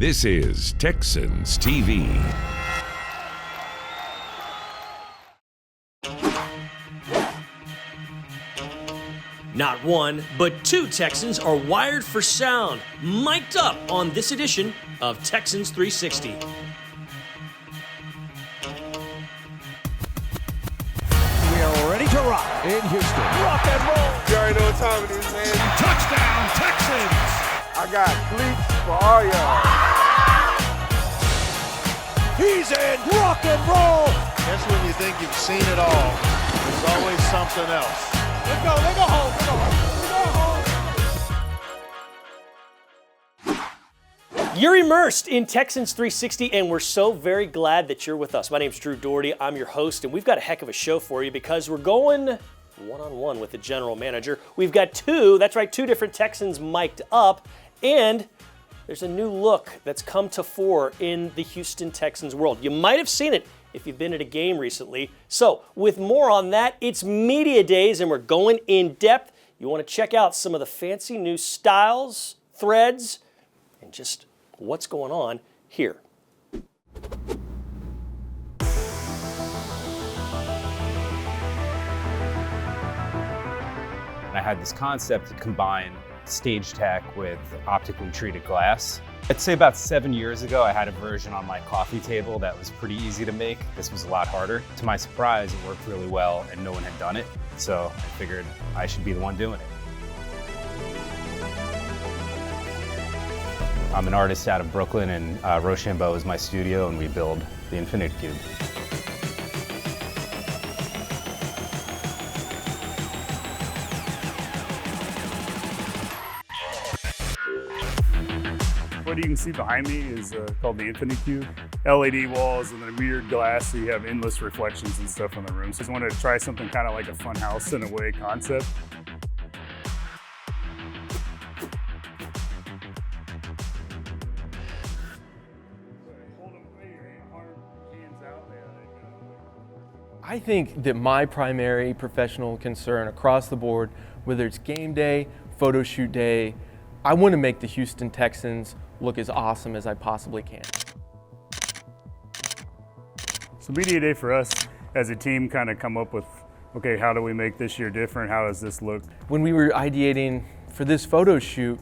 This is Texans TV. Not one, but two Texans are wired for sound, mic'd up on this edition of Texans 360. We are ready to rock in Houston. Rock and roll. You already know what time it is, man. Touchdown, Texans. I got cleats for all y'all. He's in rock and roll. That's when you think you've seen it all. There's always something else. Let's go, they go home, they go home. You're immersed in Texans 360, and we're so very glad that you're with us. My name's Drew Dougherty. I'm your host, and we've got a heck of a show for you because we're going one-on-one with the general manager. We've got two different Texans mic'd up, and there's a new look that's come to fore in the Houston Texans world. You might have seen it if you've been at a game recently. So, with more on that, it's media days, and we're going in depth. You want to check out some of the fancy new styles, threads, and just what's going on here. I had this concept to combine stage tech with optically treated glass. I'd say about 7 years ago, I had a version on my coffee table that was pretty easy to make. This was a lot harder. To my surprise, it worked really well and no one had done it. So I figured I should be the one doing it. I'm an artist out of Brooklyn, and Rochambeau is my studio, and we build the Infinity Cube. What you can see behind me is called the Infinity Cube. LED walls and then mirrored glass, so you have endless reflections and stuff in the room. So I just wanted to try something kind of like a fun house in a way concept. I think that my primary professional concern across the board, whether it's game day, photo shoot day, I want to make the Houston Texans look as awesome as I possibly can. So media day for us as a team kind of come up with, okay, how do we make this year different? How does this look? When we were ideating for this photo shoot,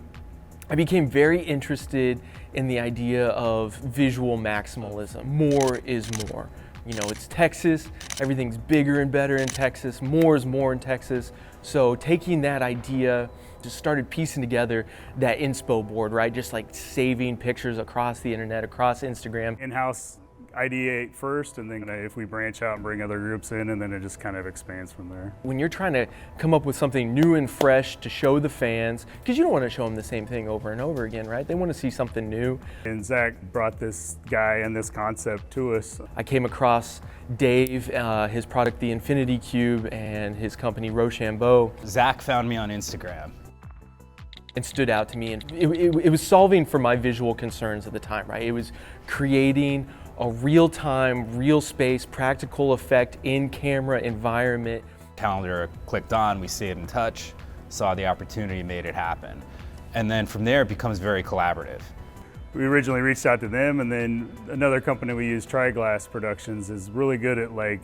I became very interested in the idea of visual maximalism. More is more. You know, it's Texas, everything's bigger and better in Texas, more is more in Texas. So taking that idea, just started piecing together that inspo board, right? Just like saving pictures across the internet, across Instagram. In-house ideate first, and then if we branch out and bring other groups in, and then it just kind of expands from there. When you're trying to come up with something new and fresh to show the fans, because you don't want to show them the same thing over and over again, right? They want to see something new. And Zach brought this guy and this concept to us. I came across Dave, his product, the Infinity Cube, and his company, Rochambeau. Zach found me on Instagram. And stood out to me, and it was solving for my visual concerns at the time, right? It was creating a real-time, real space, practical effect in camera environment. Calendar clicked on, we stayed in touch, saw the opportunity, made it happen. And then from there, it becomes very collaborative. We originally reached out to them, and then another company we use, Triglass Productions, is really good at like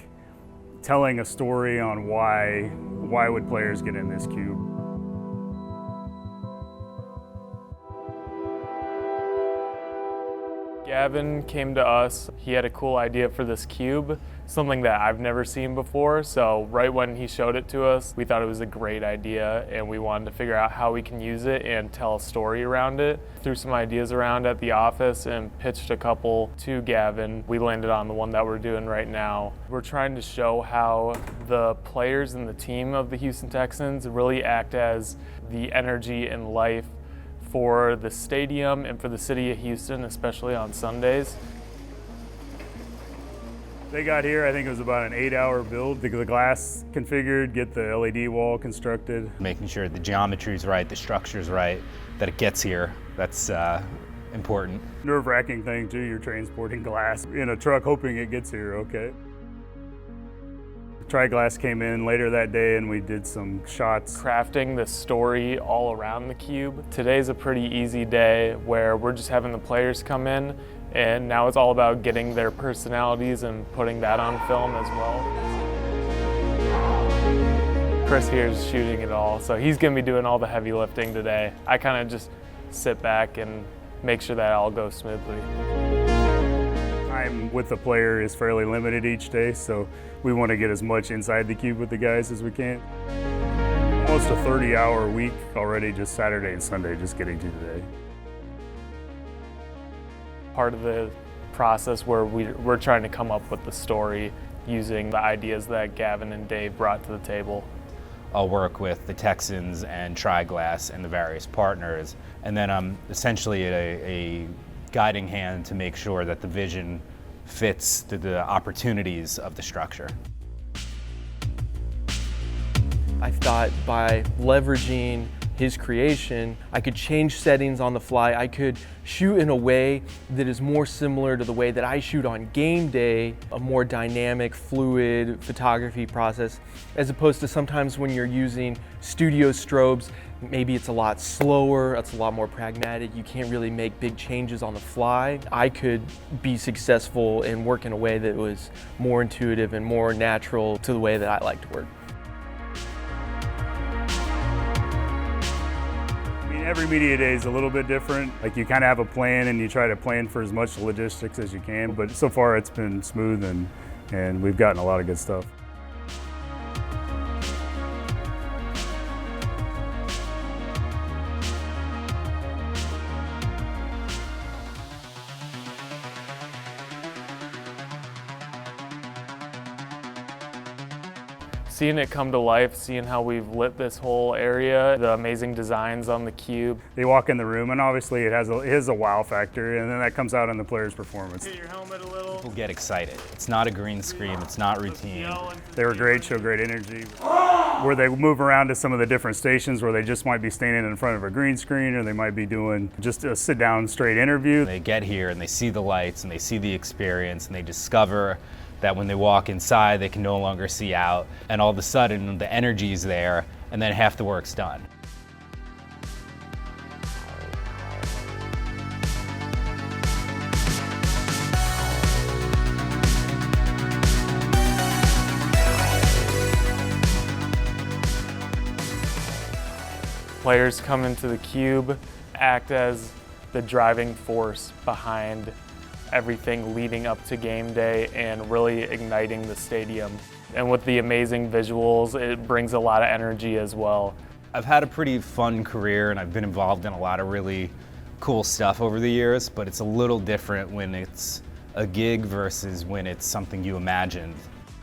telling a story on why would players get in this cube. Gavin came to us. He had a cool idea for this cube, something that I've never seen before. So right when he showed it to us, we thought it was a great idea, and we wanted to figure out how we can use it and tell a story around it. Threw some ideas around at the office and pitched a couple to Gavin. We landed on the one that we're doing right now. We're trying to show how the players and the team of the Houston Texans really act as the energy and life for the stadium and for the city of Houston, especially on Sundays. They got here, I think it was about an 8-hour build. The glass configured, get the LED wall constructed. Making sure the geometry's right, the structure's right, that it gets here, that's important. Nerve-wracking thing too, you're transporting glass in a truck hoping it gets here, okay. Tri-Glass came in later that day and we did some shots. Crafting the story all around the cube. Today's a pretty easy day where we're just having the players come in, and now it's all about getting their personalities and putting that on film as well. Chris here is shooting it all, so he's gonna be doing all the heavy lifting today. I kind of just sit back and make sure that all goes smoothly. Time with the player is fairly limited each day, so we want to get as much inside the cube with the guys as we can. Almost a 30-hour week already, just Saturday and Sunday, just getting to today. Part of the process where we're trying to come up with the story using the ideas that Gavin and Dave brought to the table. I'll work with the Texans and Tri-Glass and the various partners, and then I'm essentially a guiding hand to make sure that the vision fits the opportunities of the structure. I thought by leveraging his creation, I could change settings on the fly. I could shoot in a way that is more similar to the way that I shoot on game day, a more dynamic, fluid photography process, as opposed to sometimes when you're using studio strobes, maybe it's a lot slower, it's a lot more pragmatic, you can't really make big changes on the fly. I could be successful and work in a way that was more intuitive and more natural to the way that I like to work. Every media day is a little bit different. Like you kind of have a plan and you try to plan for as much logistics as you can, but so far it's been smooth and we've gotten a lot of good stuff. Seeing it come to life, seeing how we've lit this whole area, the amazing designs on the cube. They walk in the room and obviously it has a wow factor, and then that comes out in the player's performance. Hit your helmet a little. People get excited. It's not a green screen, it's not routine. They were great, show great energy. Where they move around to some of the different stations where they just might be standing in front of a green screen, or they might be doing just a sit down straight interview. They get here and they see the lights and they see the experience and they discover that when they walk inside, they can no longer see out, and all of a sudden the energy's there, and then half the work's done. Players come into the cube, act as the driving force behind everything leading up to game day and really igniting the stadium. And with the amazing visuals, it brings a lot of energy as well. I've had a pretty fun career and I've been involved in a lot of really cool stuff over the years, but it's a little different when it's a gig versus when it's something you imagined.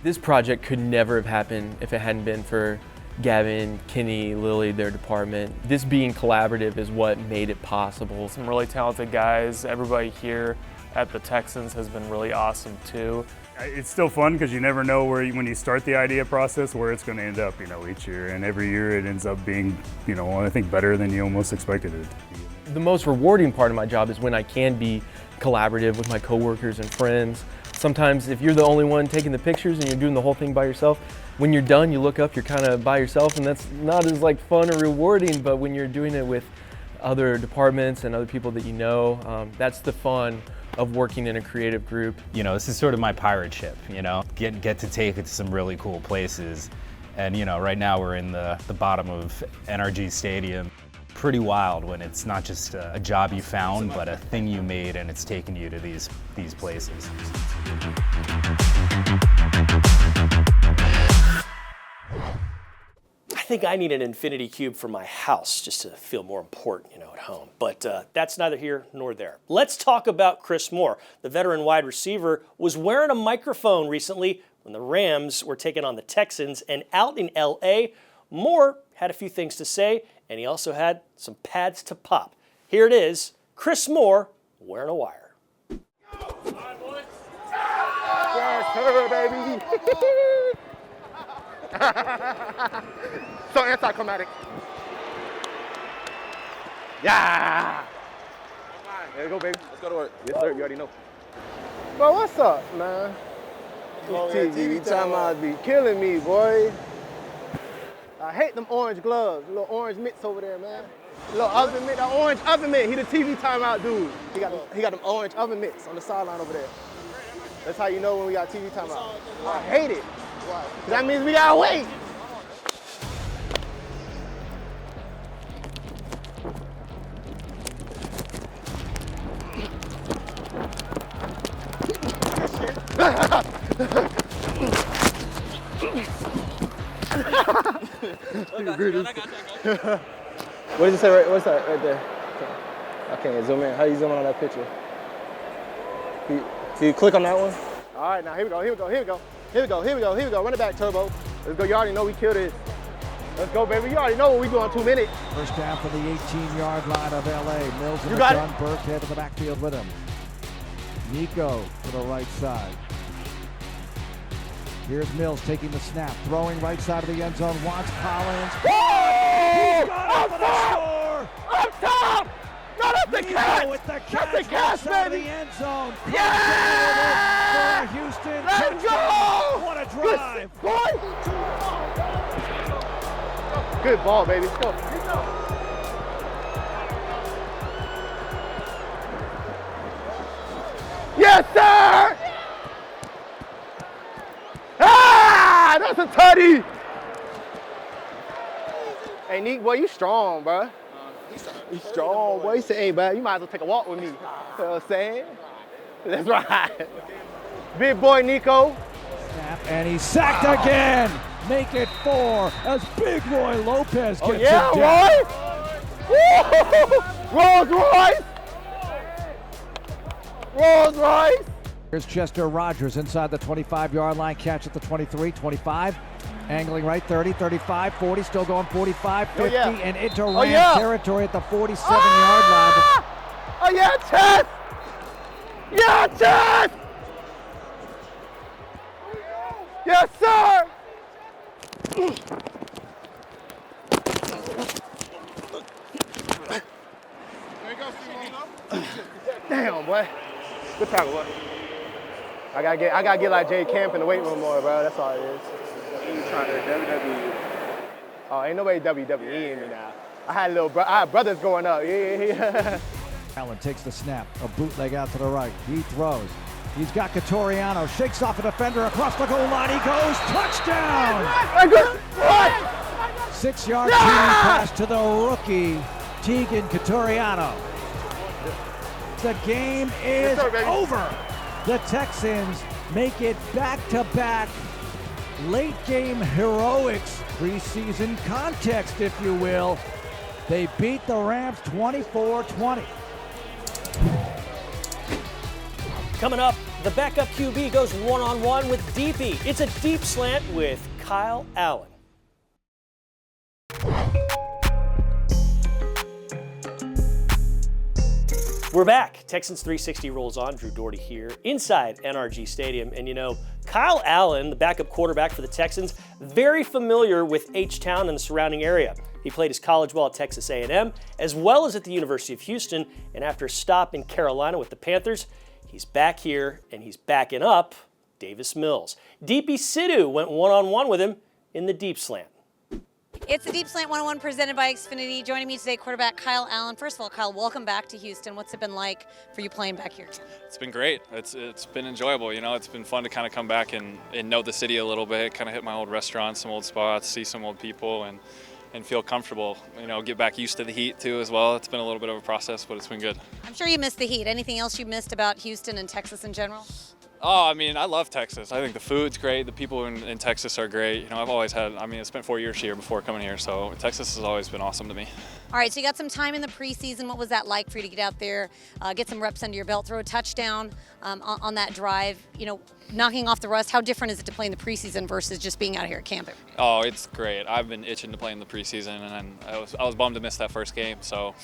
This project could never have happened if it hadn't been for Gavin, Kenny, Lily, their department. This being collaborative is what made it possible. Some really talented guys. Everybody here at the Texans has been really awesome too. It's still fun because you never know when you start the idea process where it's going to end up, each year. And every year it ends up being, I think better than you almost expected it to be. The most rewarding part of my job is when I can be collaborative with my coworkers and friends. Sometimes if you're the only one taking the pictures and you're doing the whole thing by yourself, when you're done, you look up, you're kind of by yourself, and that's not as fun or rewarding. But when you're doing it with other departments and other people that you know, that's the fun of working in a creative group. This is sort of my pirate ship, get to take it to some really cool places. And right now we're in the bottom of NRG Stadium. Pretty wild when it's not just a job you found, but a thing you made and it's taken you to these places. I think I need an infinity cube for my house just to feel more important, at home. But that's neither here nor there. Let's talk about Chris Moore. The veteran wide receiver was wearing a microphone recently when the Rams were taking on the Texans, and out in L.A., Moore had a few things to say, and he also had some pads to pop. Here it is, Chris Moore wearing a wire. Yes, sir, baby. So anticlimactic. Yeah. There you go, baby. Let's go to work. Yes, sir. You already know. Bro, what's up, man? TV timeouts be killing me, boy. I hate them orange gloves, little orange mitts over there, man. Little oven mitt, that orange oven mitt. He the TV timeout dude. He got them orange oven mitts on the sideline over there. That's how you know when we got TV timeout. I hate it. Why? 'Cause that means we gotta wait. What does it say right? What's that right there? I can't zoom in. How you zoom in on that picture? So you click on that one? All right, now here we go, here we go, here we go. Here we go, here we go, here we go. Run it back, Turbo. Let's go, you already know we killed it. Let's go, baby. You already know what we doing 2 minutes. First down for the 18-yard line of LA. Mills in the gun, Burkhead to the backfield with him. Nico to the right side. Here's Mills taking the snap, throwing right side of the end zone, wants Collins. He's got it for the score! Up top! No, that's the catch! With the That's catch, the catch, right side of baby! the end zone. Yeah! For Houston. Let's go! What a drive! Boy! Good ball, baby. Let's go. Yes, sir! Ah! That's a tutty! Hey, Nick, boy, you strong, bro. You strong, boy. He said, hey, bro, you might as well take a walk with me. You know what I'm saying? That's right. Big boy, Nico. Snap, and he's sacked again. Make it 4 as Big Roy Lopez gets him down. Roy! Woo! Rolls Royce! Rolls Royce! Here's Chester Rogers inside the 25-yard line, catch at the 23, 25. Angling right, 30, 35, 40, still going 45, 50, and into Ram territory at the 47-yard line. Oh, yeah, Chess! Yeah, Chess! Yes, sir! Damn, boy. Good tackle, boy. I gotta get like Jay Camp in the weight room more, bro. That's all it is. You trying to WWE? Oh, ain't nobody WWE in me now. I had brothers growing up. Yeah. Allen takes the snap, a bootleg out to the right. He throws. He's got Casario, shakes off a defender across the goal line. He goes, touchdown! 6-yard pass to the rookie, Tegan Casario. The game is over. The Texans make it back-to-back. Late game heroics, preseason context, if you will. They beat the Rams 24-20. Coming up, the backup QB goes one-on-one with DP. It's a deep slant with Kyle Allen. We're back. Texans 360 rolls on. Drew Dougherty here inside NRG Stadium. And you know, Kyle Allen, the backup quarterback for the Texans, very familiar with H-Town and the surrounding area. He played his college ball at Texas A&M, as well as at the University of Houston. And after a stop in Carolina with the Panthers, he's back here and he's backing up Davis Mills. DP Sidhu went one-on-one with him in the deep slant. It's the Deep Slant 101 presented by Xfinity. Joining me today, quarterback Kyle Allen. First of all, Kyle, welcome back to Houston. What's it been like for you playing back here? It's been great. It's been enjoyable. You know, it's been fun to kind of come back and know the city a little bit, kind of hit my old restaurants, some old spots, see some old people, and feel comfortable. You know, get back used to the heat too as well. It's been a little bit of a process, but it's been good. I'm sure you missed the heat. Anything else you missed about Houston and Texas in general? Oh, I mean, I love Texas. I think the food's great. The people in Texas are great. You know, I spent 4 years here before coming here, so Texas has always been awesome to me. All right, so you got some time in the preseason. What was that like for you to get out there, get some reps under your belt, throw a touchdown on that drive, you know, knocking off the rust? How different is it to play in the preseason versus just being out here at camp? Oh, it's great. I've been itching to play in the preseason, and I was bummed to miss that first game. So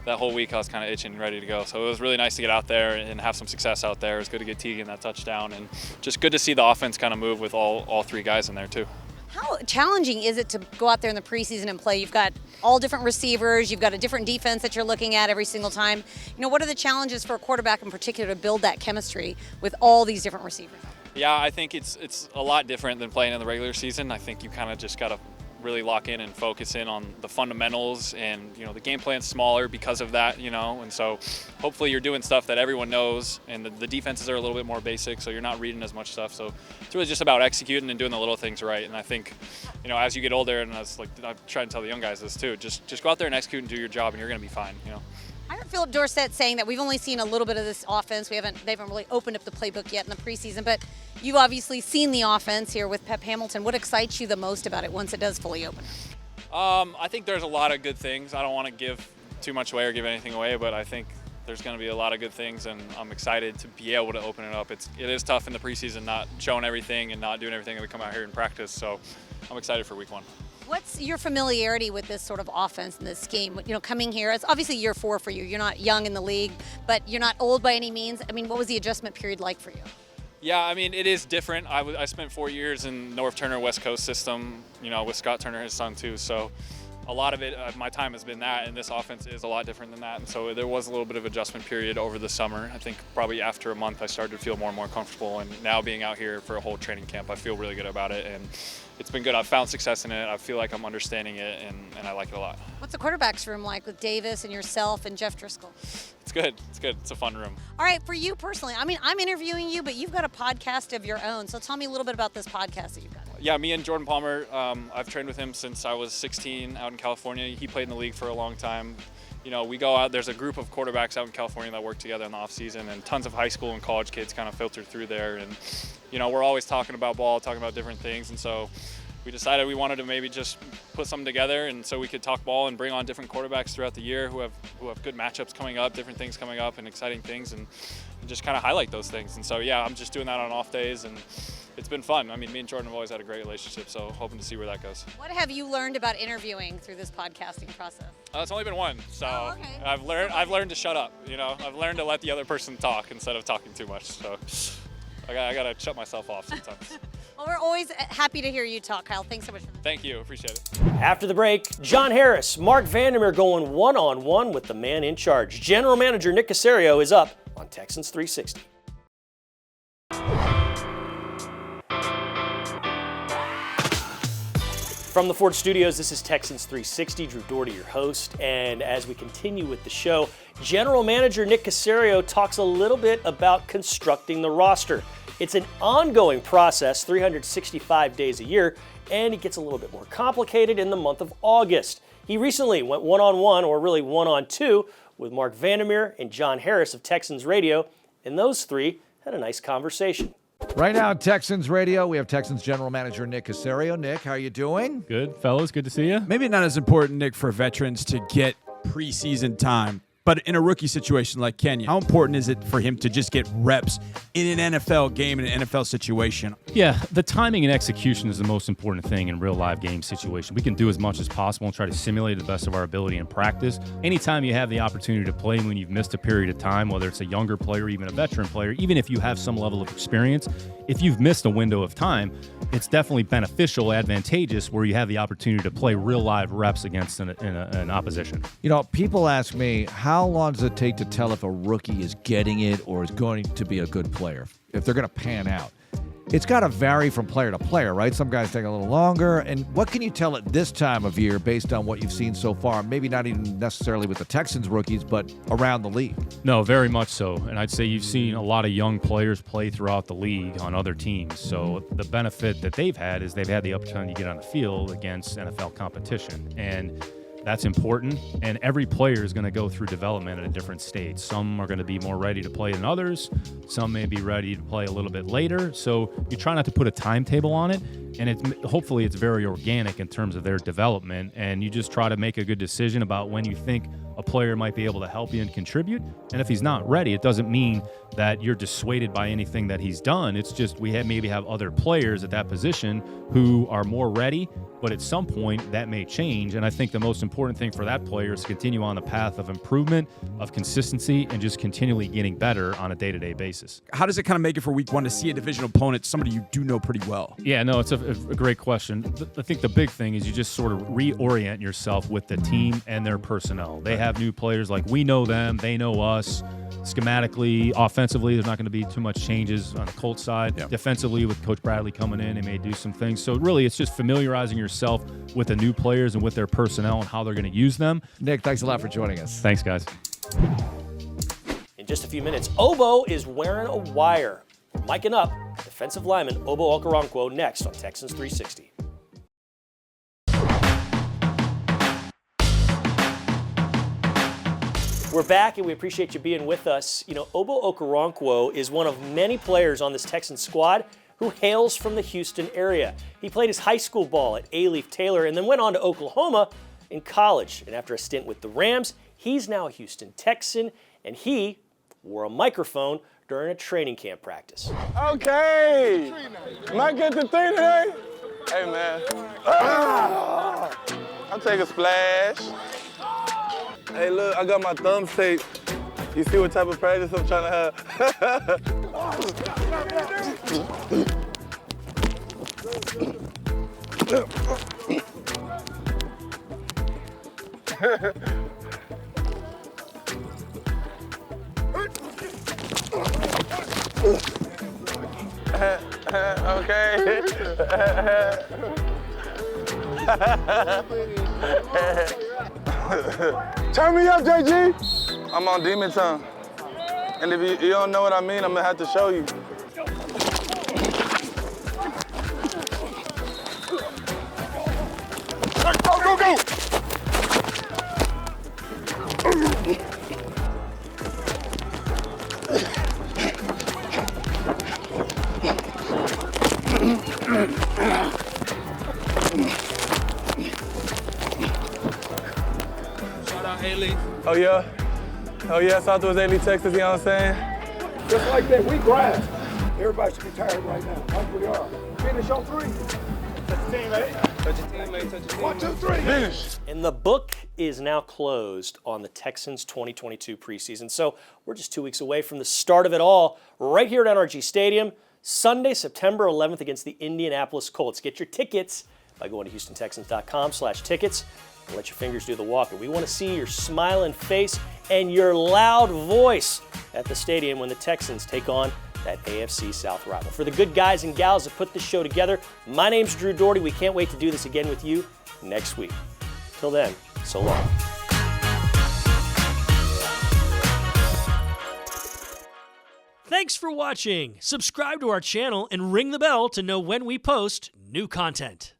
that whole week I was kind of itching and ready to go. So it was really nice to get out there and have some success out there. It was good to get Teagan that touchdown, and just good to see the offense kind of move with all three guys in there too. How challenging is it to go out there in the preseason and play? You've got all different receivers, you've got a different defense that you're looking at every single time. You know, what are the challenges for a quarterback in particular to build that chemistry with all these different receivers? Yeah, I think it's a lot different than playing in the regular season. I think you kind of just got to really lock in and focus in on the fundamentals, and the game plan's smaller because of that, and so hopefully you're doing stuff that everyone knows, and the defenses are a little bit more basic, so you're not reading as much stuff. So it's really just about executing and doing the little things right. And I think as you get older, and I try to tell the young guys this too, just go out there and execute and do your job, and you're going to be fine. I heard Philip Dorsett saying that we've only seen a little bit of this offense. They haven't really opened up the playbook yet in the preseason, but you've obviously seen the offense here with Pep Hamilton. What excites you the most about it once it does fully open? I think there's a lot of good things. I don't want to give too much away or give anything away, but I think there's going to be a lot of good things, and I'm excited to be able to open it up. It is tough in the preseason, not showing everything and not doing everything that we come out here and practice, so I'm excited for week 1. What's your familiarity with this sort of offense and this scheme? Coming here, it's obviously year 4 for you. You're not young in the league, but you're not old by any means. What was the adjustment period like for you? Yeah, it is different. I spent 4 years in North Turner West Coast system, with Scott Turner, his son too. So a lot of it, my time has been that, and this offense is a lot different than that. And so there was a little bit of adjustment period over the summer. I think probably after a month, I started to feel more and more comfortable. And now being out here for a whole training camp, I feel really good about it. And it's been good. I've found success in it. I feel like I'm understanding it, and I like it a lot. What's the quarterback's room like with Davis and yourself and Jeff Driscoll? It's good. It's a fun room. All right, for you personally, I'm interviewing you, but you've got a podcast of your own. So tell me a little bit about this podcast that you've got. Yeah, me and Jordan Palmer, I've trained with him since I was 16 out in California. He played in the league for a long time. We go out, there's a group of quarterbacks out in California that work together in the off season, and tons of high school and college kids kind of filter through there. And, we're always talking about ball, talking about different things. And so we decided we wanted to maybe just put something together, and so we could talk ball and bring on different quarterbacks throughout the year who have good matchups coming up, different things coming up, and exciting things, and just kind of highlight those things. And so, yeah, I'm just doing that on off days, and it's been fun. Me and Jordan have always had a great relationship, so hoping to see where that goes. What have you learned about interviewing through this podcasting process? It's only been one, so okay. I've learned to shut up. I've learned to let the other person talk instead of talking too much. So I gotta shut myself off sometimes. Well, we're always happy to hear you talk, Kyle. Thanks so much. Thank you, appreciate it. After the break, John Harris, Mark Vandermeer going one-on-one with the man in charge. General Manager Nick Caserio is up on Texans 360. From the Ford Studios, this is Texans 360. Drew Dougherty, your host. And as we continue with the show, General Manager Nick Caserio talks a little bit about constructing the roster. It's an ongoing process, 365 days a year, and it gets a little bit more complicated in the month of August. He recently went one-on-one, or really one-on-two, with Mark Vandermeer and John Harris of Texans Radio, and those three had a nice conversation. Right now on Texans Radio, we have Texans General Manager Nick Caserio. Nick, how are you doing? Good, fellas. Good to see you. Maybe not as important, Nick, for veterans to get preseason time, but in a rookie situation like Kenya, how important is it for him to just get reps in an NFL game, in an NFL situation? Yeah, the timing and execution is the most important thing in real live game situation. We can do as much as possible and try to simulate the best of our ability in practice. Anytime you have the opportunity to play when you've missed a period of time, whether it's a younger player, even a veteran player, even if you have some level of experience, if you've missed a window of time, it's definitely beneficial, advantageous, where you have the opportunity to play real live reps against an opposition. People ask me, how long does it take to tell if a rookie is getting it or is going to be a good player, if they're going to pan out? It's got to vary from player to player, right? Some guys take a little longer. And what can you tell at this time of year based on what you've seen so far? Maybe not even necessarily with the Texans rookies, but around the league. No, very much so. And I'd say you've seen a lot of young players play throughout the league on other teams. So the benefit that they've had is they've had the opportunity to get on the field against NFL competition. And that's important, and every player is going to go through development at a different stage. Some are going to be more ready to play than others. Some may be ready to play a little bit later. So you try not to put a timetable on it, and hopefully it's very organic in terms of their development, and you just try to make a good decision about when you think a player might be able to help you and contribute. And if he's not ready, it doesn't mean that you're dissuaded by anything that he's done. It's just we maybe have other players at that position who are more ready, but at some point that may change. And I think the most important thing for that player is to continue on the path of improvement, of consistency, and just continually getting better on a day-to-day basis. How does it kind of make it for week one to see a division opponent, somebody you do know pretty well? Yeah, no, it's a great question. I think the big thing is you just sort of reorient yourself with the team and their personnel. They have have new players. Like, we know them, they know us. Schematically, offensively, there's not going to be too much changes on the Colts side. Yep. Defensively, with Coach Bradley coming in, they may do some things. So really, it's just familiarizing yourself with the new players and with their personnel and how they're going to use them. Nick, thanks a lot for joining us. Thanks, guys. In just a few minutes, Obo is wearing a wire. Miking up, defensive lineman Obo Okoronkwo next on Texans 360. We're back, and we appreciate you being with us. You know, Obo Okoronkwo is one of many players on this Texans squad who hails from the Houston area. He played his high school ball at A-Leaf Taylor and then went on to Oklahoma in college. And after a stint with the Rams, he's now a Houston Texan, and he wore a microphone during a training camp practice. Okay. Might get the three today? Hey, man. I'll take a splash. Hey, look, I got my thumbs taped. You see what type of practice I'm trying to have? Okay. Turn me up, JG. I'm on demon time. And if you don't know what I mean, I'm gonna have to show you. Go, go, go! Shout out A-Leaf. Oh yeah? Oh yeah, Southwest A-Leaf, Texas, you know what I'm saying? Just like that, we grind. Everybody should be tired right now, like we are. Finish on three. Touch your teammate. Touch your teammate, touch your teammate. 1, 2, 3. Finish. And the book is now closed on the Texans 2022 preseason. So we're just 2 weeks away from the start of it all right here at NRG Stadium, Sunday, September 11th against the Indianapolis Colts. Get your tickets by going to HoustonTexans.com/tickets and let your fingers do the walking. We want to see your smiling face and your loud voice at the stadium when the Texans take on that AFC South rival. For the good guys and gals that put this show together, my name's Drew Dougherty. We can't wait to do this again with you next week. Till then, so long. Thanks for watching. Subscribe to our channel and ring the bell to know when we post new content.